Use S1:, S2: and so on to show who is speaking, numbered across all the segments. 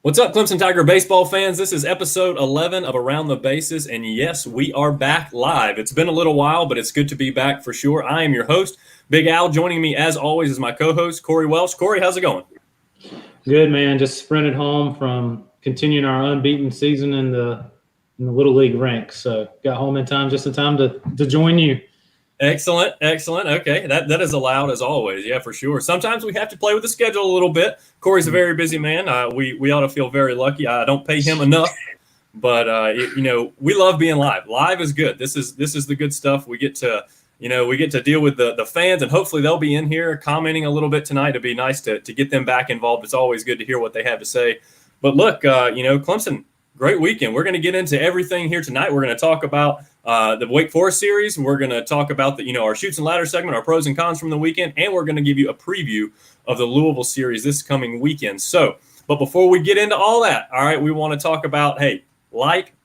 S1: What's up, Clemson Tiger baseball fans? This is episode 11 of Around the Bases, and yes, we are back live. It's been a little while, but it's good to be back for sure. I am your host, Big Al. Joining me, as always, is my co-host, Corey Welsh. Corey, how's it going?
S2: Good, man. Just sprinted home from continuing our unbeaten season in the Little League ranks. So got home in time, just in time to join you.
S1: Excellent. Okay, that is allowed as always. Yeah, for sure. Sometimes we have to play with the schedule a little bit. Corey's a very busy man. We ought to feel very lucky. I don't pay him enough, but we love being live. Live is good. This is the good stuff. We get to deal with the fans, and hopefully they'll be in here commenting a little bit tonight. It'd be nice to get them back involved. It's always good to hear what they have to say. But look, Clemson, great weekend. We're going to get into everything here tonight. We're going to talk about the Wake Forest series. We're going to talk about our Chutes and Ladders segment, our pros and cons from the weekend, and we're going to give you a preview of the Louisville series this coming weekend. But before we get into all that, all right, we want to talk about,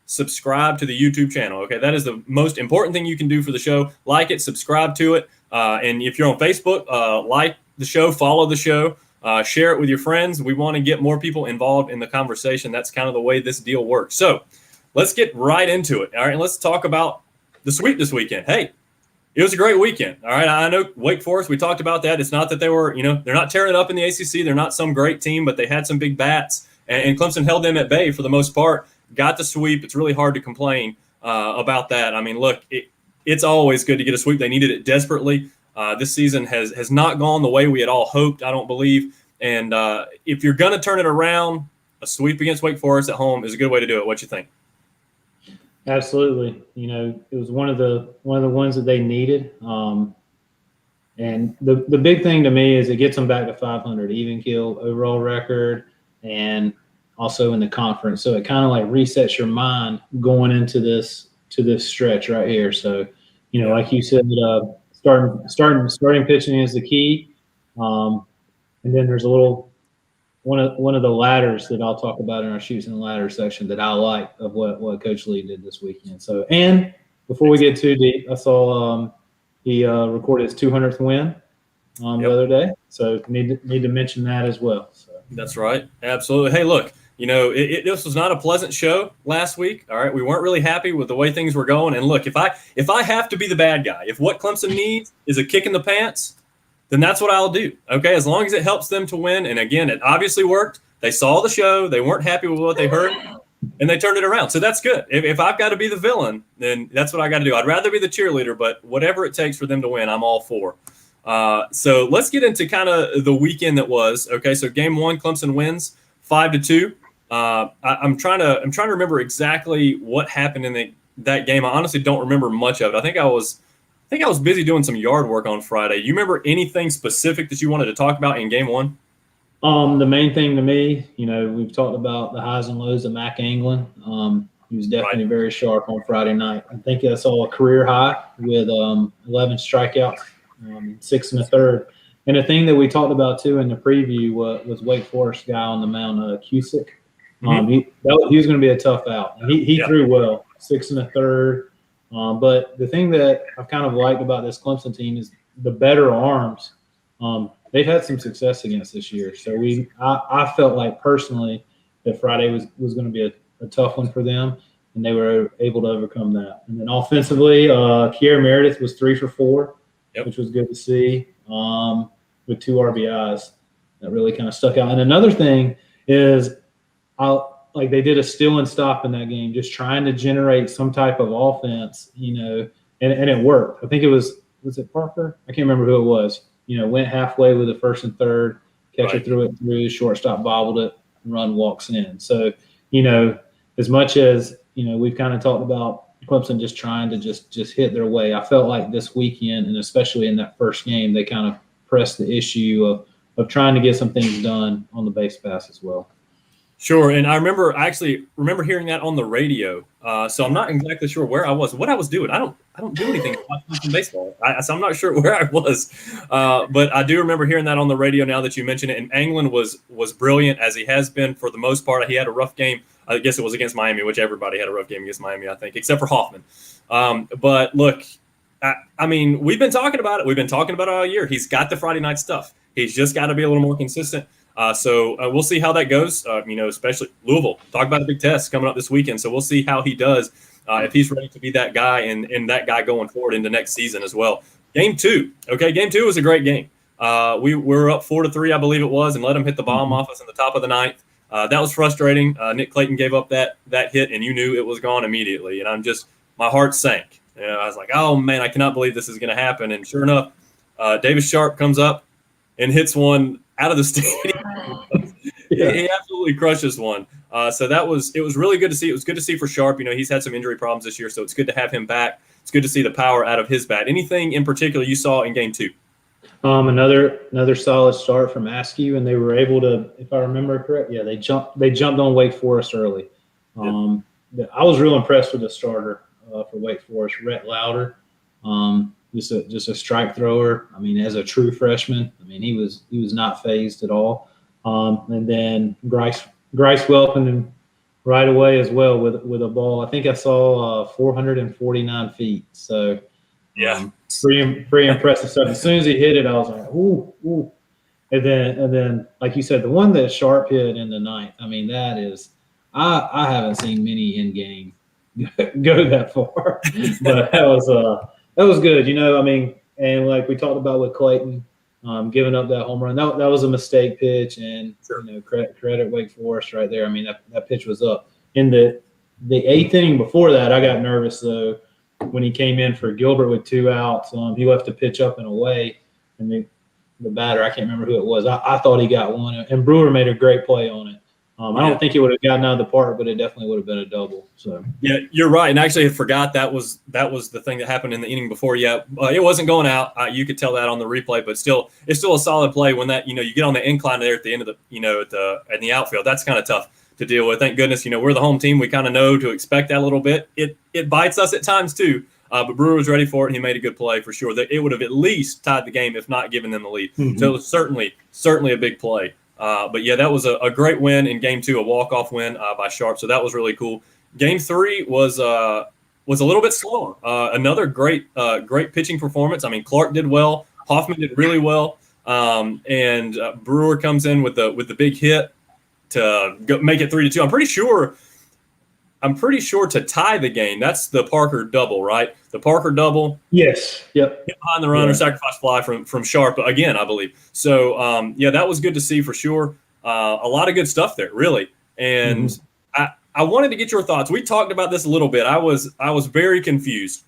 S1: subscribe to the YouTube channel. Okay, that is the most important thing you can do for the show. Like it, subscribe to it, and if you're on Facebook, like the show, follow the show. Share it with your friends. We want to get more people involved in the conversation. That's kind of the way this deal works. So let's get right into it. All right, let's talk about the sweep this weekend. Hey, it was a great weekend. All right, I know Wake Forest, we talked about that. It's not that they were, they're not tearing it up in the ACC. They're not some great team, but they had some big bats, and Clemson held them at bay for the most part. Got the sweep. It's really hard to complain about that. I mean, look, it's always good to get a sweep. They needed it desperately. This season has not gone the way we had all hoped, I don't believe. And if you're going to turn it around, a sweep against Wake Forest at home is a good way to do it. What you think?
S2: Absolutely. It was one of the ones that they needed. And the big thing to me is it gets them back to 500 even kill overall record and also in the conference. So it kind of like resets your mind going into this stretch right here. So, like you said, starting pitching is the key. And then there's one of the ladders that I'll talk about in our Chutes and Ladders section that I like of what Coach Lee did this weekend. So, and before we get too deep, I saw he recorded his 200th win the other day. So need to mention that as well. So
S1: that's right, absolutely. Hey, look, this was not a pleasant show last week. All right, we weren't really happy with the way things were going. And look, if I have to be the bad guy, if what Clemson needs is a kick in the pants, then that's what I'll do, okay? As long as it helps them to win. And, again, it obviously worked. They saw the show. They weren't happy with what they heard, and they turned it around. So that's good. If I've got to be the villain, then that's what I got to do. I'd rather be the cheerleader, but whatever it takes for them to win, I'm all for. So let's get into kind of the weekend that was. Okay, so game one, Clemson wins 5-2. I'm trying to remember exactly what happened in that game. I honestly don't remember much of it. I think I was busy doing some yard work on Friday. You remember anything specific that you wanted to talk about in game one?
S2: The main thing to me, we've talked about the highs and lows of Mac Anglin. He was definitely very sharp on Friday night. I think I saw a career high with 11 strikeouts, 6 1/3. And the thing that we talked about, too, in the preview was Wake Forest guy on the mound, Cusick. He was going to be a tough out. He threw well, 6 1/3. But the thing that I've kind of liked about this Clemson team is the better arms. They've had some success against this year. So I felt like personally that Friday was going to be a tough one for them, and they were able to overcome that. And then offensively, Kiera Meredith was 3 for 4, which was good to see, with 2 RBIs. That really kind of stuck out. And another thing is they did a steal and stop in that game, just trying to generate some type of offense, and it worked. I think it was it Parker? I can't remember who it was. Went halfway with the first and third, catcher threw it through, shortstop bobbled it, run walks in. So, as much as, we've kind of talked about Clemson just trying to just hit their way, I felt like this weekend, and especially in that first game, they kind of pressed the issue of trying to get some things done on the base pass as well.
S1: Sure, and I remember hearing that on the radio. So I'm not exactly sure where I was, what I was doing. I don't do anything in baseball, so I'm not sure where I was. But I do remember hearing that on the radio. Now that you mention it, and Anglin was brilliant, as he has been for the most part. He had a rough game. I guess it was against Miami, which everybody had a rough game against Miami, I think, except for Hoffman. But look, I mean, we've been talking about it. We've been talking about it all year. He's got the Friday night stuff. He's just got to be a little more consistent. So we'll see how that goes. Especially Louisville. Talk about a big test coming up this weekend. So we'll see how he does if he's ready to be that guy and that guy going forward into next season as well. Game 2. Okay, Game 2 was a great game. We were up 4-3, I believe it was, and let him hit the bomb off us in the top of the ninth. That was frustrating. Nick Clayton gave up that hit, and you knew it was gone immediately. And my heart sank. I was like, oh, man, I cannot believe this is going to happen. And sure enough, Davis Sharp comes up and hits one out of the stadium. He absolutely crushes one. So it was really good to see. It was good to see for Sharp. He's had some injury problems this year, so it's good to have him back. It's good to see the power out of his bat. Anything in particular you saw in Game 2?
S2: Another solid start from Askew, and they were able to, if I remember correct, they jumped on Wake Forest early. I was real impressed with the starter for Wake Forest, Rhett Lauder. Just a strike thrower. As a true freshman, he was not phased at all. And then Grice welcomed him right away as well with a ball. I think I saw 449 feet. So pretty impressive stuff. As soon as he hit it, I was like, ooh. And then like you said, the one that Sharp hit in the ninth. That is, I haven't seen many in game go that far, but that was good. And like we talked about with Clayton, giving up that home run, that was a mistake pitch, and credit Wake Forest right there. That pitch was up. In the 8th inning before that, I got nervous though when he came in for Gilbert with 2 outs. He left a pitch up and away, and the batter, I can't remember who it was. I thought he got one, and Brewer made a great play on it. I don't think it would have gotten out of the park, but it definitely would have been a double. So
S1: yeah, you're right. And actually, I forgot that was the thing that happened in the inning before. Yeah, it wasn't going out. You could tell that on the replay, but still, it's still a solid play when that you get on the incline there at the end of the in the outfield. That's kind of tough to deal with. Thank goodness we're the home team. We kind of know to expect that a little bit. It bites us at times too. But Brewer was ready for it, and he made a good play for sure. It would have at least tied the game, if not given them the lead. Mm-hmm. So it was certainly a big play. But yeah, that was a great win in Game 2, a walk-off win by Sharp. So that was really cool. Game 3 was a little bit slower. Another great pitching performance. Clark did well. Hoffman did really well. And Brewer comes in with the big hit to make it 3-2. I'm pretty sure to tie the game. That's the Parker double, right? The Parker double.
S2: Yes. Yep.
S1: Hit behind the runner, sacrifice fly from Sharp again, I believe. So that was good to see for sure. A lot of good stuff there, really. And I wanted to get your thoughts. We talked about this a little bit. I was very confused.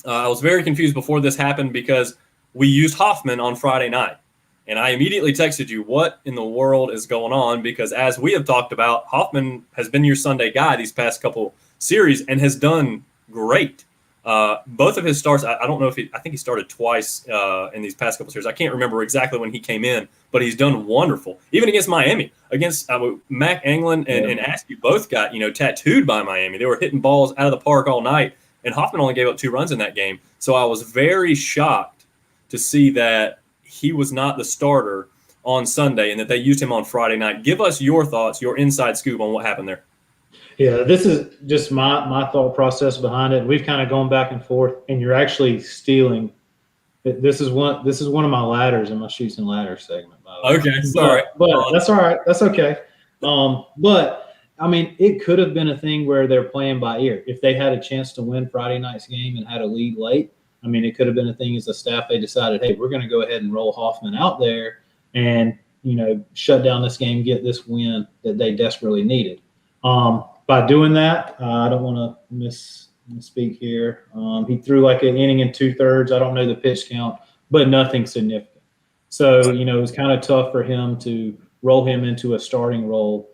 S1: I was very confused before this happened because we used Hoffman on Friday night. And I immediately texted you, what in the world is going on? Because as we have talked about, Hoffman has been your Sunday guy these past couple series and has done great. Both of his starts, I don't know I think he started twice in these past couple series. I can't remember exactly when he came in, but he's done wonderful. Even against Miami, against Mac Anglin and Askew both got, tattooed by Miami. They were hitting balls out of the park all night, and Hoffman only gave up 2 runs in that game. So I was very shocked to see that he was not the starter on Sunday and that they used him on Friday night. Give us your thoughts, your inside scoop on what happened there.
S2: Yeah, this is just my thought process behind it. We've kind of gone back and forth, and you're actually stealing. This is one of my ladders in my Shoots and Ladders segment. By the way.
S1: Okay, sorry,
S2: but that's all right. That's okay. But it could have been a thing where they're playing by ear. If they had a chance to win Friday night's game and had a lead late, it could have been a thing as a staff. They decided, hey, we're going to go ahead and roll Hoffman out there and, shut down this game, get this win that they desperately needed. By doing that, I don't want to misspeak here. He threw like an inning and 2/3. I don't know the pitch count, but nothing significant. So, it was kind of tough for him to roll him into a starting role,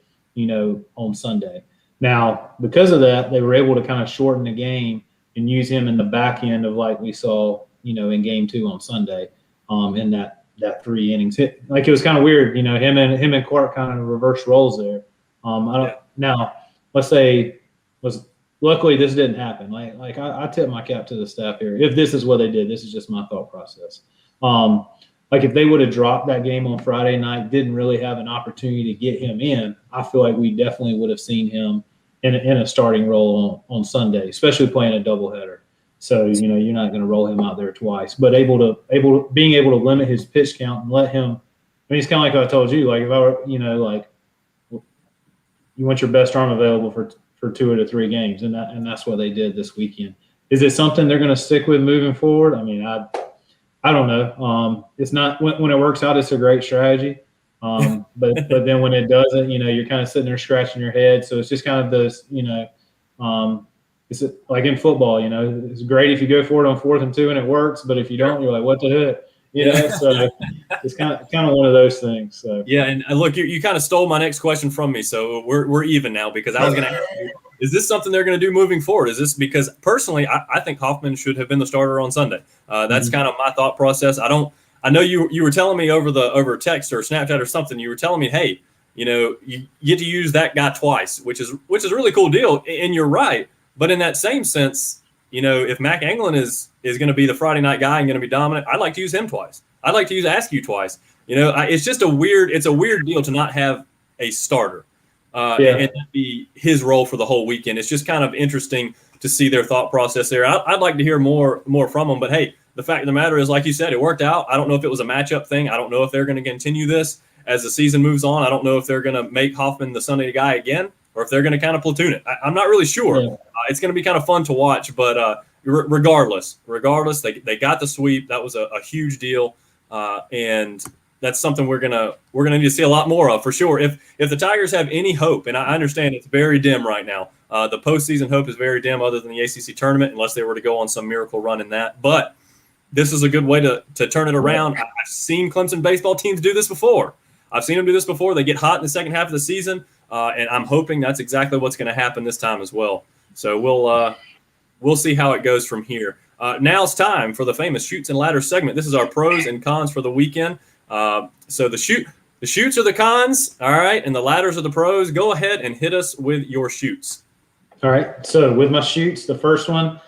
S2: on Sunday. Now, because of that, they were able to kind of shorten the game and use him in the back end of like we saw, in Game 2 on Sunday, in that 3 innings. It was kind of weird, him and Clark kind of reverse roles there. Now, let's say luckily this didn't happen. I tip my cap to the staff here. If this is what they did, this is just my thought process. If they would have dropped that game on Friday night, didn't really have an opportunity to get him in, I feel like we definitely would have seen him in a starting role on Sunday, especially playing a doubleheader. So, you're not going to roll him out there twice, but being able to limit his pitch count and let him mean, it's kind of like I told you, like if I were, like you want your best arm available for 2 of the 3 games, and that's what they did this weekend. Is it something they're going to stick with moving forward? I mean, I don't know. It's not when it works out, it's a great strategy. But then when it doesn't, you're kind of sitting there scratching your head. So it's just kind of those, it's like in football, it's great if you go for it on 4th and 2 and it works, but if you don't, you're like, what the heck? So it's kind of one of those things. So
S1: yeah, and look, you kind of stole my next question from me, so we're even now, because I was going to ask you, is this something they're going to do moving forward? Is this because personally, I think Hoffman should have been the starter on Sunday. That's kind of my thought process. I know you were telling me over text or Snapchat or something. You were telling me, hey, you get to use that guy twice, which is a really cool deal, and you're right. But in that same sense, if Mac Anglin is going to be the Friday night guy and going to be dominant, I'd like to use him twice. I'd like to use Askew twice. It's just a weird deal to not have a starter and that be his role for the whole weekend. It's just kind of interesting to see their thought process there. I'd like to hear more from them. But hey, the fact of the matter is, like you said, it worked out. I don't know if it was a matchup thing. I don't know if they're going to continue this as the season moves on. I don't know if they're going to make Hoffman the Sunday guy again, or if they're going to kind of platoon it. I'm not really sure. Yeah. It's going to be kind of fun to watch, but regardless, they got the sweep. That was a huge deal, and that's something we're gonna need to see a lot more of for sure. If the Tigers have any hope, and I understand it's very dim right now, the postseason hope is very dim, other than the ACC tournament, unless they were to go on some miracle run in that. But this is a good way to turn it around. I've seen Clemson baseball teams do this before. I've seen them do this before. They get hot in the second half of the season, and I'm hoping that's exactly what's going to happen this time as well. So we'll see how it goes from here. Now it's time for the famous Shoots and Ladders segment. This is our pros and cons for the weekend. So the shoots are the cons, all right, and the ladders are the pros. Go ahead and hit us with your shoots. All
S2: right. So with my shoots, the first one,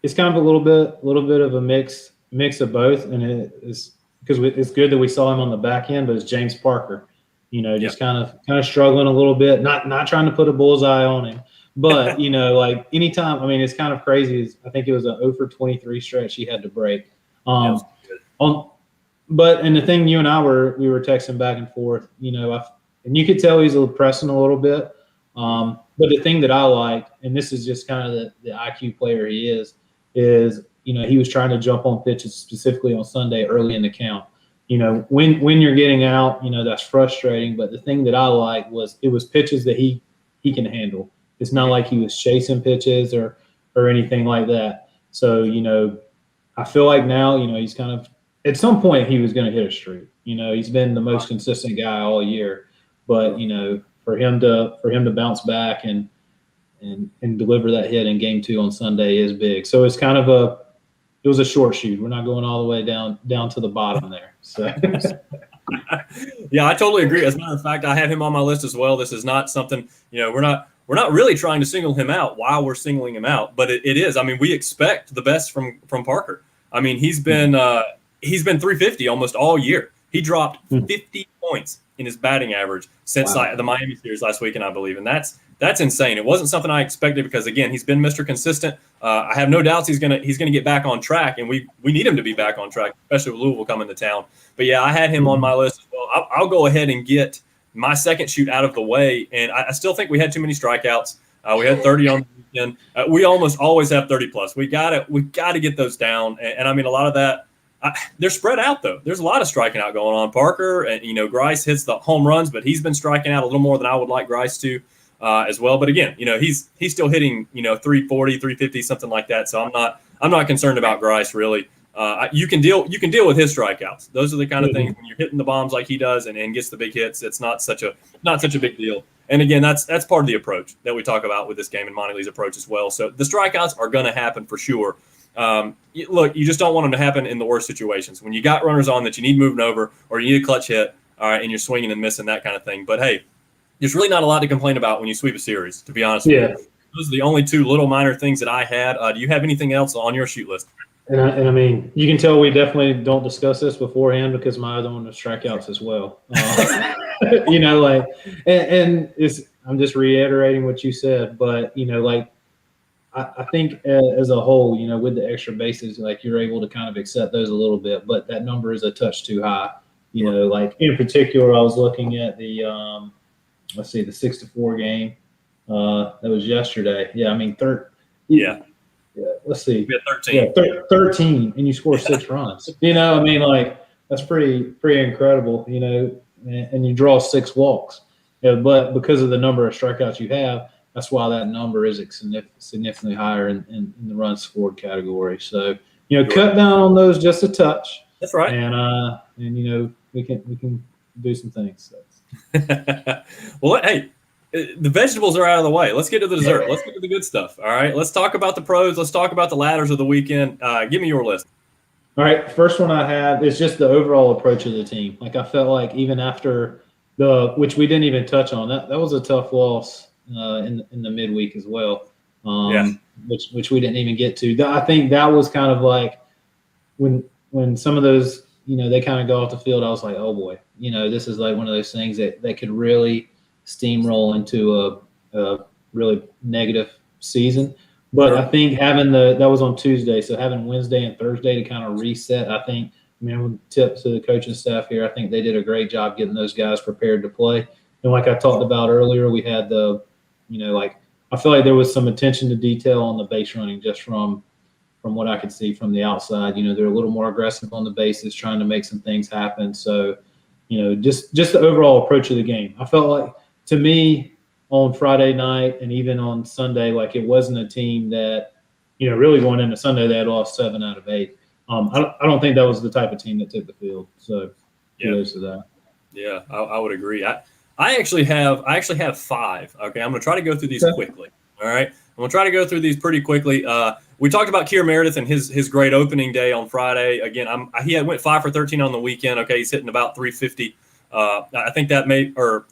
S2: it's kind of a little bit of a mix of both, and it is because it's good that we saw him on the back end, but it's James Parker. Just kind of struggling a little bit, not trying to put a bullseye on him, but like anytime. I mean, it's kind of crazy. I think it was a 0 for 23 stretch he had to break. But the thing, you and I we were texting back and forth. And you could tell he's pressing a little bit. But the thing that I like, and this is just kind of the IQ player he is he was trying to jump on pitches specifically on Sunday early in the count. When you're getting out, that's frustrating. But the thing that I like was it was pitches that he can handle. It's not like he was chasing pitches or anything like that. So, I feel like now, he's kind of at some point he was going to hit a streak. He's been the most consistent guy all year. But, for him to bounce back and deliver that hit in game 2 on Sunday is big. So it's kind of it was a short shoot. We're not going all the way down to the bottom there. So
S1: yeah, I totally agree. As a matter of fact, I have him on my list as well. This is not something, we're not really trying to single him out while we're singling him out, but it is. I mean, we expect the best from Parker. I mean, he's been 350 almost all year. He dropped 50 points in his batting average since the Miami series last weekend, I believe, and that's insane. It wasn't something I expected because, again, he's been Mr. Consistent. I have no doubts he's gonna get back on track, and we need him to be back on track, especially with Louisville coming to town. But yeah, I had him on my list as well. I'll go ahead and get my second shoot out of the way, and I still think we had too many strikeouts. We had 30 on the weekend. We almost always have 30 plus. We got to get those down, and I mean a lot of that. They're spread out though. There's a lot of striking out going on. Parker and Grice hits the home runs, but he's been striking out a little more than I would like Grice to. As well, but again, he's still hitting 340, 350, something like that. So I'm not concerned about Grice really. You can deal with his strikeouts. Those are the kind of things when you're hitting the bombs like he does and gets the big hits. It's not such a big deal. And again, that's part of the approach that we talk about with this game and Monty Lee's approach as well. So the strikeouts are going to happen for sure. Look, you just don't want them to happen in the worst situations when you got runners on that you need moving over or you need a clutch hit, all right, and you're swinging and missing, that kind of thing. But hey, there's really not a lot to complain about when you sweep a series, to be honest with you. Those are the only 2 little minor things that I had. Do you have anything else on your shoot list?
S2: And I mean, you can tell we definitely don't discuss this beforehand because my other one was strikeouts as well. And I'm just reiterating what you said, but I think as a whole, with the extra bases, you're able to kind of accept those a little bit, but that number is a touch too high. You know, like in particular, I was looking at the the 6-4 game. That was yesterday. Yeah, I mean, let's see.
S1: We had 13.
S2: Yeah, 13, and you score 6 runs. You know, I mean, like that's pretty incredible. You know, and you draw 6 walks. Yeah, but because of the number of strikeouts you have, that's why that number is significantly higher in the runs scored category. So, you know, cut down on those just a touch.
S1: That's right.
S2: And you know, we can do some things. So.
S1: Well, hey, the vegetables are out of the way. Let's get to the dessert. Let's get to the good stuff. All right. Let's talk about the pros. Let's talk about the ladders of the weekend. Give me your list.
S2: All right. First one I have is just the overall approach of the team. Like I felt like even after which we didn't even touch on, that was a tough loss in the midweek as well. Which we didn't even get to. I think that was kind of like when some of those, you know, they kind of go off the field, I was like, oh boy, you know, this is like one of those things that could really steamroll into a really negative season. But I think having that was on Tuesday, so having Wednesday and Thursday to kind of reset, I think, tip to the coaching staff here, I think they did a great job getting those guys prepared to play. And like I talked about earlier, we had I feel like there was some attention to detail on the base running just from what I could see from the outside. You know, they're a little more aggressive on the bases, trying to make some things happen. So, you know, just the overall approach of the game. I felt like, to me, on Friday night and even on Sunday, like it wasn't a team that, you know, really going into Sunday, they had lost 7 out of 8. I don't think that was the type of team that took the field. So kudos to that.
S1: Yeah, I would agree. I actually have 5. Okay, I'm going to try to go through these quickly. All right, I'm going to try to go through these pretty quickly. We talked about Kiera Meredith and his great opening day on Friday. Again, he went 5 for 13 on the weekend. Okay, he's hitting about 350. I think that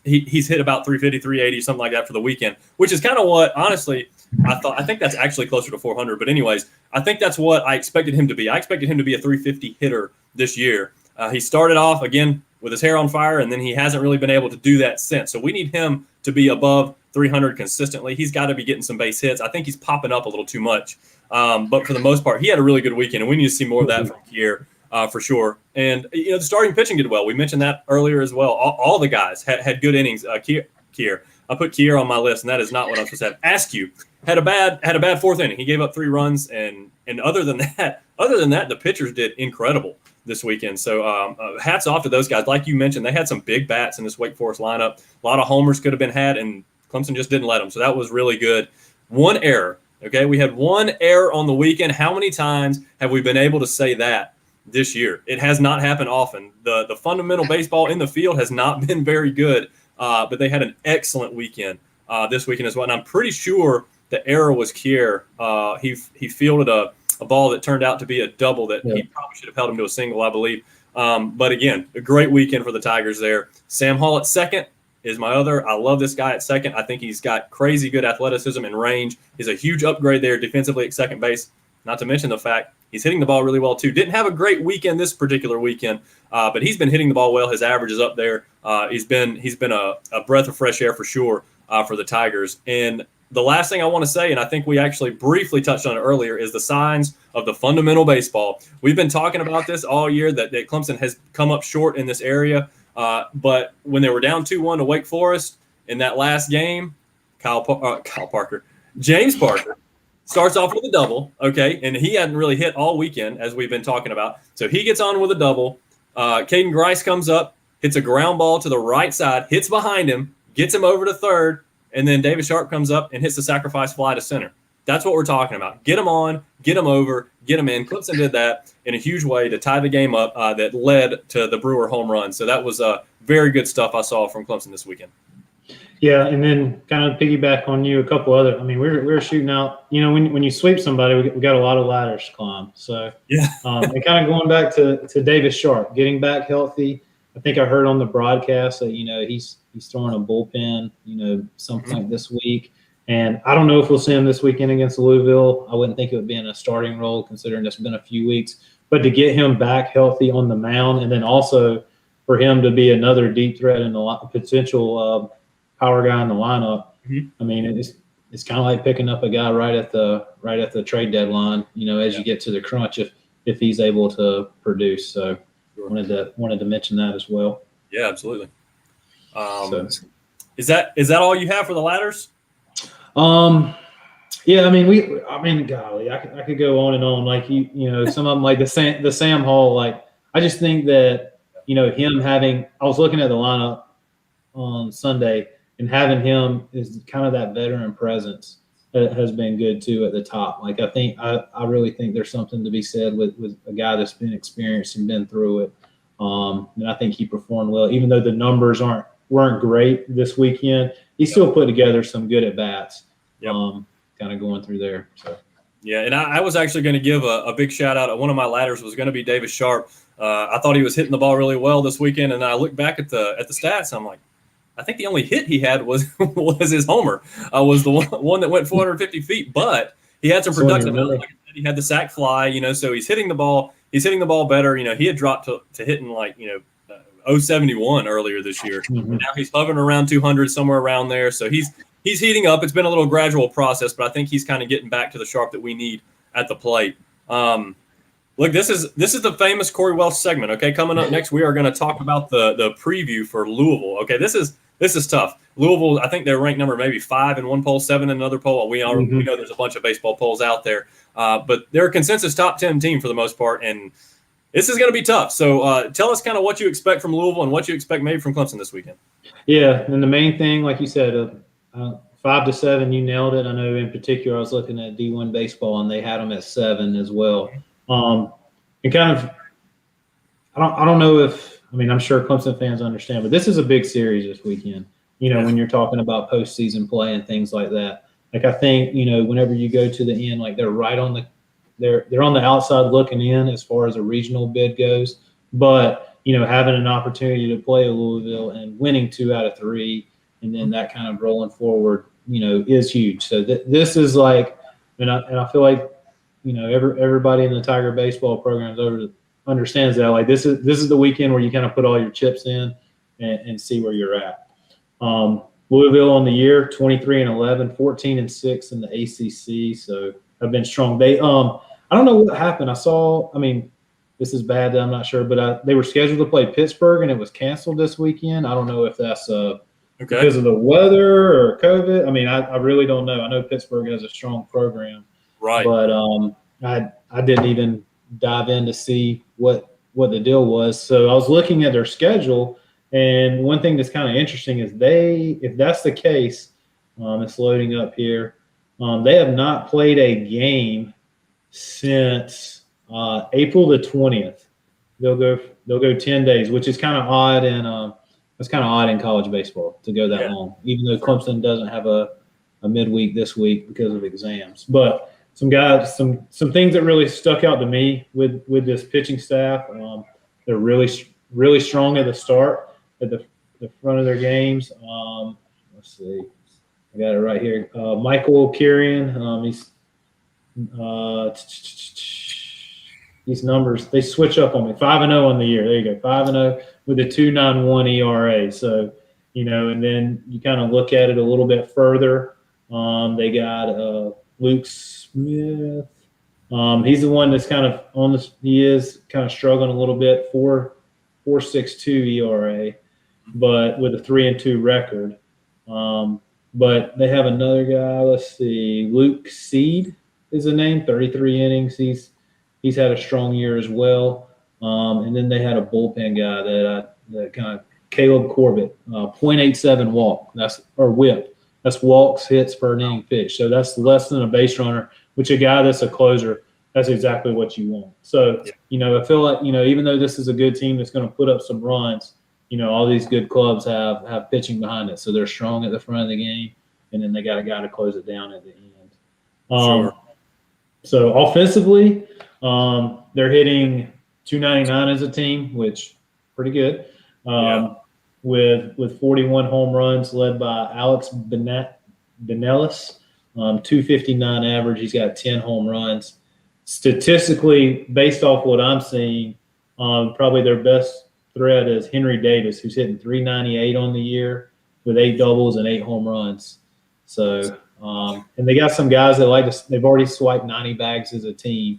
S1: he's hit about 350, 380, something like that for the weekend, which is kind of what, honestly, I think that's actually closer to 400. But anyways, I think that's what I expected him to be. I expected him to be a 350 hitter this year. He started off, again, with his hair on fire, and then he hasn't really been able to do that since. So we need him to be above 300 consistently. He's got to be getting some base hits. I think he's popping up a little too much. But for the most part, he had a really good weekend, and we need to see more of that from Kier for sure. And, you know, the starting pitching did well. We mentioned that earlier as well. All the guys had good innings. Kier. I put Kier on my list, and that is not what I'm supposed to have. Askew had a bad fourth inning. He gave up 3 runs, and other than that, the pitchers did incredible this weekend. So hats off to those guys. Like you mentioned, they had some big bats in this Wake Forest lineup. A lot of homers could have been had, and Clemson just didn't let them. So that was really good. 1 error. Okay, we had 1 error on the weekend. How many times have we been able to say that this year? It has not happened often. The fundamental baseball in the field has not been very good, but they had an excellent weekend this weekend as well. And I'm pretty sure the error was Kier. He fielded a ball that turned out to be a double that he probably should have held him to a single, I believe. But again, a great weekend for the Tigers there. Sam Hallett second is my other. I love this guy at second. I think he's got crazy good athleticism and range. He's a huge upgrade there defensively at second base. Not to mention the fact he's hitting the ball really well too. Didn't have a great weekend this particular weekend, but he's been hitting the ball well. His average is up there. He's been a breath of fresh air for sure for the Tigers. And the last thing I want to say, and I think we actually briefly touched on it earlier, is the signs of the fundamental baseball. We've been talking about this all year that Clemson has come up short in this area. But when they were down 2-1 to Wake Forest in that last game, James Parker starts off with a double, okay, and he hadn't really hit all weekend, as we've been talking about. So he gets on with a double. Caden Grice comes up, hits a ground ball to the right side, hits behind him, gets him over to third, and then David Sharp comes up and hits the sacrifice fly to center. That's what we're talking about. Get him on, get him over, get him in. Clemson did that in a huge way to tie the game up that led to the Brewer home run. So that was very good stuff I saw from Clemson this weekend.
S2: Yeah, and then kind of piggyback on you, a couple other. I mean, we're shooting out. You know, when you sweep somebody, we got a lot of ladders to climb. So
S1: yeah,
S2: and kind of going back to Davis Sharp, getting back healthy. I think I heard on the broadcast that he's throwing a bullpen, some point this week. And I don't know if we'll see him this weekend against Louisville. I wouldn't think it would be in a starting role considering it's been a few weeks. But to get him back healthy on the mound, and then also for him to be another deep threat and a potential power guy in the lineup, I mean, it's kind of like picking up a guy right at the trade deadline. As you get to the crunch, if he's able to produce. So
S1: Sure.
S2: wanted to mention that as well.
S1: Yeah, absolutely. Is that all you have for the ladders?
S2: Yeah, I mean, golly, I could go on and on. Like some of them, like the Sam Hall. Like, I just think that him having. I was looking at the lineup on Sunday, and having him is kind of that veteran presence that has been good too at the top. Like, I really think there's something to be said with a guy that's been experienced and been through it. And I think he performed well, even though the numbers weren't great this weekend. He still put together some good at bats. Yep. Kind of going through there. So.
S1: Yeah, and I was actually going to give a big shout out. One of my ladders was going to be Davis Sharp. I thought he was hitting the ball really well this weekend, and I looked back at the stats. And I'm like, I think the only hit he had was his homer. Was the one that went 450 feet, but he had some production. Like I said, he had the sac fly, so he's hitting the ball. He's hitting the ball better. He had dropped to hitting like 071 earlier this year. Mm-hmm. Now he's hovering around 200, somewhere around there. So he's heating up. It's been a little gradual process, but I think he's kind of getting back to the Sharp that we need at the plate. Look, this is the famous Corey Welsh segment. Okay, coming up next, we are going to talk about the preview for Louisville. Okay, this is tough. Louisville, I think they're ranked number maybe 5 in one poll, 7 in another poll. We know there's a bunch of baseball polls out there, but they're a consensus top 10 team for the most part, and this is going to be tough. So tell us kind of what you expect from Louisville and what you expect maybe from Clemson this weekend.
S2: Yeah, and the main thing, like you said, 5 to 7, you nailed it. I know in particular I was looking at D1 baseball and they had them at 7 as well. And kind of, I don't know if, I'm sure Clemson fans understand, but this is a big series this weekend. When you're talking about postseason play and things like that. Like, I think whenever you go to the end, like they're right on they're on the outside looking in as far as a regional bid goes. But having an opportunity to play Louisville and winning 2 out of 3. And then that kind of rolling forward, is huge. So this is like, and I feel like, everybody in the Tiger baseball programs understands that. Like, this is the weekend where you kind of put all your chips in and see where you're at. Louisville on the year, 23-11, 14-6 in the ACC. So have been strong. They, I don't know what happened. This is bad that I'm not sure, but they were scheduled to play Pittsburgh and it was canceled this weekend. I don't know if that's because of the weather or COVID. I really don't know. I know Pittsburgh has a strong program,
S1: right?
S2: But I didn't even dive in to see what the deal was. So I was looking at their schedule, and one thing that's kind of interesting is if that's the case, it's loading up here. They have not played a game since April the 20th. They'll go 10 days, which is kind of odd in it's kind of odd in college baseball to go that long, even though Clemson doesn't have a midweek this week because of exams. But some things that really stuck out to me with this pitching staff. They're really strong at the start, at the front of their games. Let's see, I got it right here. Michael Kirian, these numbers, they switch up on me. 5-0 on the year. There you go, 5-0 with a 2.91 ERA. So, and then you kind of look at it a little bit further. They got Luke Smith. He's the one that's kind of he is kind of struggling a little bit, 4.62 ERA, but with a 3-2 record. But they have another guy. Let's see, Luke Seed is the name. 33 innings. He's had a strong year as well. And then they had a bullpen guy that kind of Caleb Corbett, 0.87 walk. Or whip. That's walks, hits per inning pitch. So that's less than a base runner, which a guy that's a closer, that's exactly what you want. So, I feel like, even though this is a good team that's going to put up some runs, all these good clubs have pitching behind it. So they're strong at the front of the game, and then they got a guy to close it down at the end.
S1: Sure.
S2: So offensively, they're hitting 299 as a team, which pretty good. With 41 home runs led by Alex Benelis, 259 average. He's got 10 home runs. Statistically, based off what I'm seeing, probably their best threat is Henry Davis, who's hitting 398 on the year with 8 doubles and 8 home runs. So, and they got some guys that they've already swiped 90 bags as a team.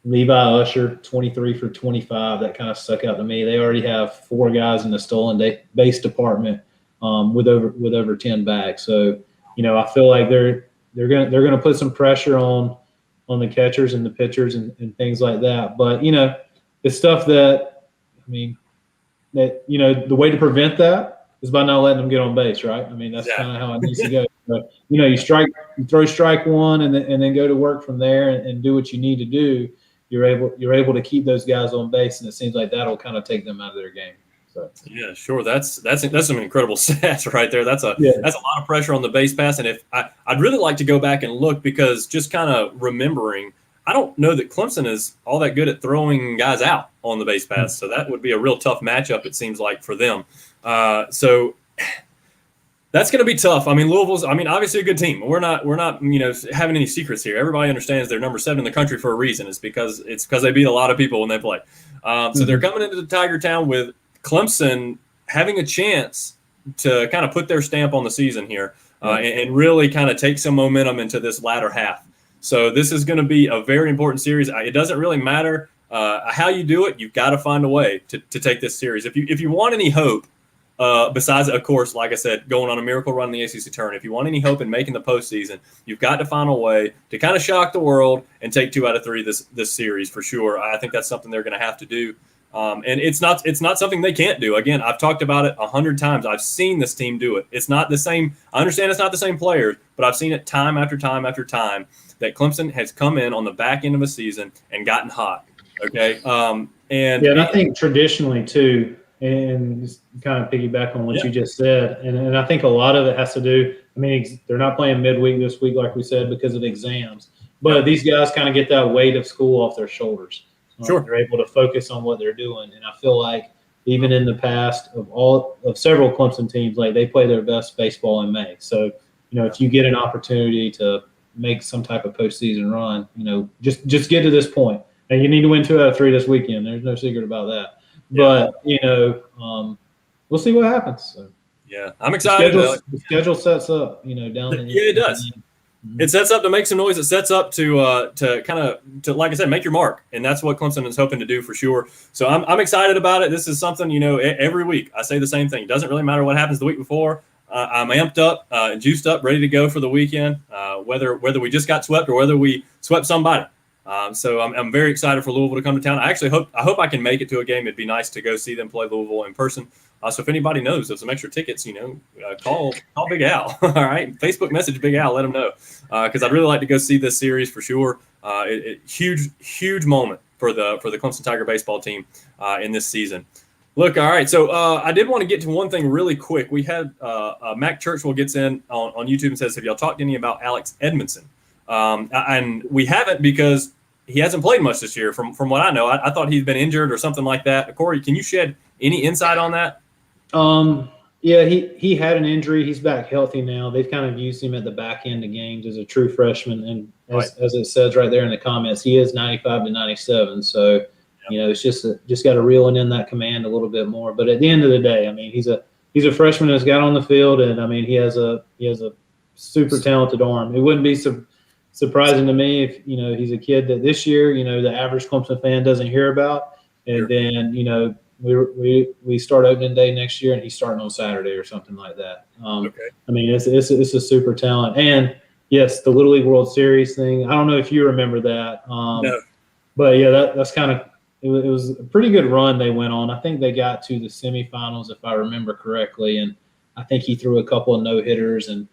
S2: Levi Usher, 23 for 25. That kind of stuck out to me. They already have 4 guys in the stolen base department with over 10 bags. So, I feel like they're gonna put some pressure on the catchers and the pitchers and things like that. But the stuff that the way to prevent that is by not letting them get on base, right? I mean, that's kind of how it needs to go. But you throw strike one, and then go to work from there and do what you need to do. You're able to keep those guys on base, and it seems like that'll kind of take them out of their game. So.
S1: Yeah, sure. That's some incredible stats right there. That's a lot of pressure on the base pass. And I'd really like to go back and look, because just kind of remembering, I don't know that Clemson is all that good at throwing guys out on the base pass. So that would be a real tough matchup, it seems like, for them. So that's going to be tough. I mean, Louisville's, obviously a good team. We're not having any secrets here. Everybody understands they're number 7 in the country for a reason. It's because they beat a lot of people when they play. So they're coming into the Tiger Town with Clemson having a chance to kind of put their stamp on the season here and really kind of take some momentum into this latter half. So this is going to be a very important series. It doesn't really matter how you do it. You've got to find a way to take this series. If you want any hope, besides, of course, like I said, going on a miracle run in the ACC tournament, if you want any hope in making the postseason, you've got to find a way to kind of shock the world and take 2 out of 3 this series for sure. I think that's something they're going to have to do. And it's not something they can't do. Again, I've talked about it 100 times. I've seen this team do it. It's not the same. I understand it's not the same players, but I've seen it time after time after time that Clemson has come in on the back end of a season and gotten hot. Okay. And
S2: I think traditionally too, and just kind of piggyback on what you just said, and I think a lot of it has to do. They're not playing midweek this week, like we said, because of exams. But these guys kind of get that weight of school off their shoulders.
S1: Sure.
S2: They're able to focus on what they're doing. And I feel like even in the past of several Clemson teams, like they play their best baseball in May. So, if you get an opportunity to make some type of postseason run, just get to this point. And you need to win 2 out of 3 this weekend. There's no secret about that. Yeah. But, we'll see what happens. So.
S1: Yeah, I'm excited.
S2: The schedule sets up, down the
S1: it does. It sets up to make some noise. It sets up to kind of, like I said, make your mark. And that's what Clemson is hoping to do for sure. So I'm excited about it. This is something, every week I say the same thing. It doesn't really matter what happens the week before. I'm amped up, juiced up, ready to go for the weekend, whether we just got swept or whether we swept somebody. So I'm very excited for Louisville to come to town. I hope I can make it to a game. It'd be nice to go see them play Louisville in person. So if anybody knows of some extra tickets, call Big Al. All right, Facebook message Big Al, let him know, because I'd really like to go see this series for sure. Huge moment for the Clemson Tiger baseball team in this season. Look, all right. So I did want to get to one thing really quick. We had Mac Churchwell gets in on YouTube and says, "Have y'all talked to any about Alex Edmondson?" And we haven't, because he hasn't played much this year. From what I know, I thought he'd been injured or something like that. Corey, can you shed any insight on that?
S2: Yeah, he had an injury. He's back healthy now. They've kind of used him at the back end of games as a true freshman, and as it says right there in the comments, he is 95 to 97. So, it's just got to reel in that command a little bit more. But at the end of the day, he's a freshman that's got on the field, and he has a super talented arm. It wouldn't be surprising to me if he's a kid that this year the average Clemson fan doesn't hear about, and then we start opening day next year and he's starting on Saturday or something like that.
S1: Okay.
S2: It's a super talent. And yes, the Little League World Series thing, I don't know if you remember that.
S1: No.
S2: But yeah, that's kind of, it was a pretty good run they went on. I think they got to the semifinals, if I remember correctly. And I think he threw a couple of no-hitters and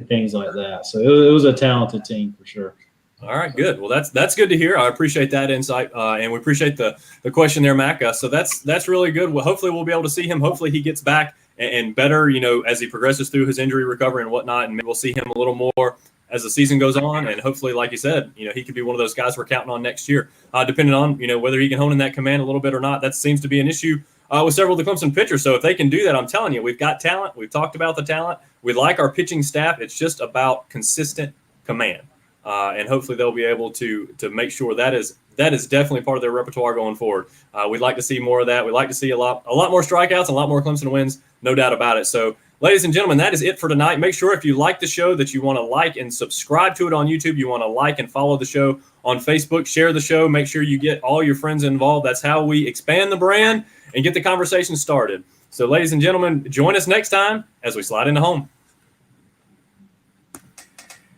S2: things like that. So it was a talented team for sure.
S1: All right, good. Well, that's good to hear. I appreciate that insight, and we appreciate the question there, Mac. So that's really good. Well, hopefully we'll be able to see him. Hopefully he gets back and better, as he progresses through his injury recovery and whatnot, and maybe we'll see him a little more as the season goes on. And hopefully, like you said, he could be one of those guys we're counting on next year, depending on whether he can hone in that command a little bit or not. That seems to be an issue with several of the Clemson pitchers. So if they can do that, I'm telling you, we've got talent. We've talked about the talent. We like our pitching staff. It's just about consistent command. And hopefully they'll be able to make sure that is definitely part of their repertoire going forward. We'd like to see more of that. We'd like to see a lot more strikeouts, a lot more Clemson wins, no doubt about it. So ladies and gentlemen, that is it for tonight. Make sure if you like the show that you want to like and subscribe to it on YouTube. You want to like and follow the show on Facebook. Share the show. Make sure you get all your friends involved. That's how we expand the brand and get the conversation started. So, ladies and gentlemen, join us next time as we slide into home.